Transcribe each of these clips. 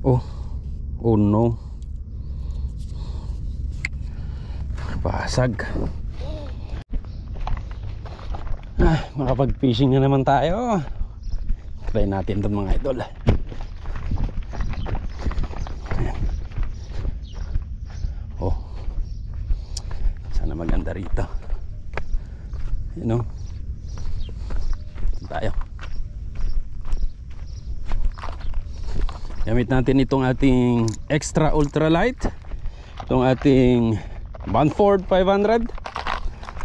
Oh, oh no. Basag. Makapag-fishing na naman tayo. Try natin itong mga idol. Ayan. Oh, sana maganda rito. You know, tayo. Gamit natin itong ating extra ultralight, itong ating Banford 500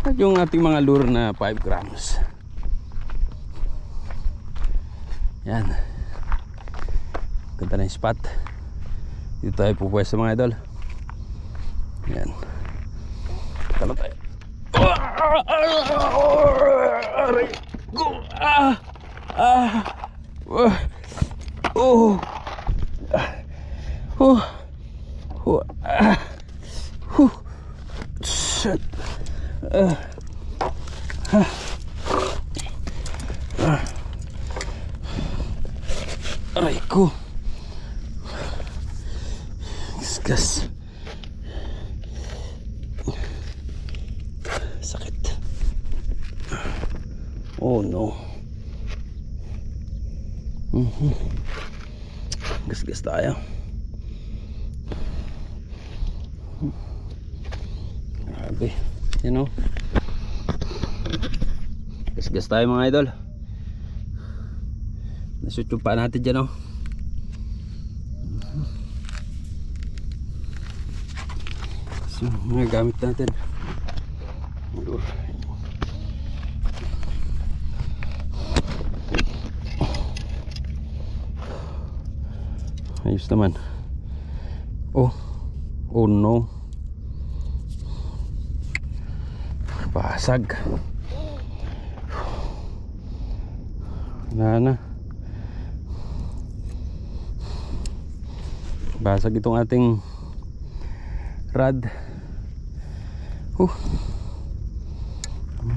at yung ating mga lure na 5 grams. Yan, ganda na yung spot. Dito tayo pupwesto mga idol. Yan, talo tayo. Aray ko. Shit. Aray ko. Gas. Sakit. Oh no. Gas tayo. Grabe, you know. Gas tayo mga idol. Nashoot yung paa natin dyan, oh. So, mga gamit natin. Ayos naman. Oh, oh no. Basag. Na. Basag itong ating rod.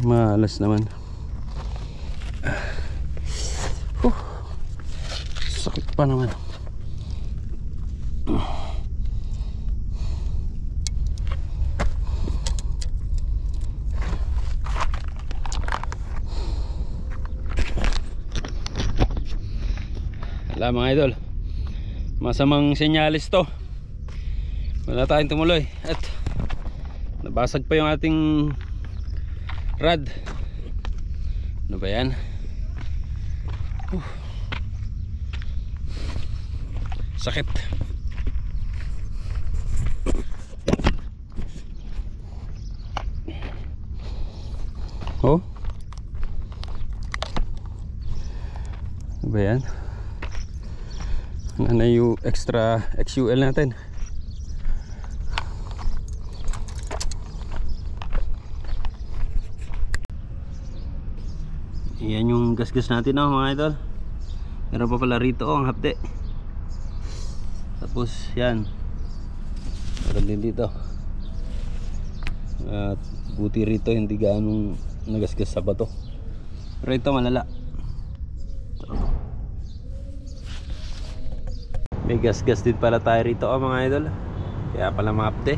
Malas naman. Sakit pa naman. Wala mga idol, masamang senyalis to. Wala tayong tumuloy at nabasag pa yung ating rod. Ano ba yan? Sakit. Oh, ano ba yan? Ano yung extra XUL natin? Yan yung gasgas natin, oh, mga idol. Meron pa pala rito, oh, ang hapde. Tapos yan, meron din dito. At buti rito hindi gaanong nagasgas sa bato. Pero ito malala. May gasgas din pala tayo rito, oh, mga idol. Kaya pala mga hapde.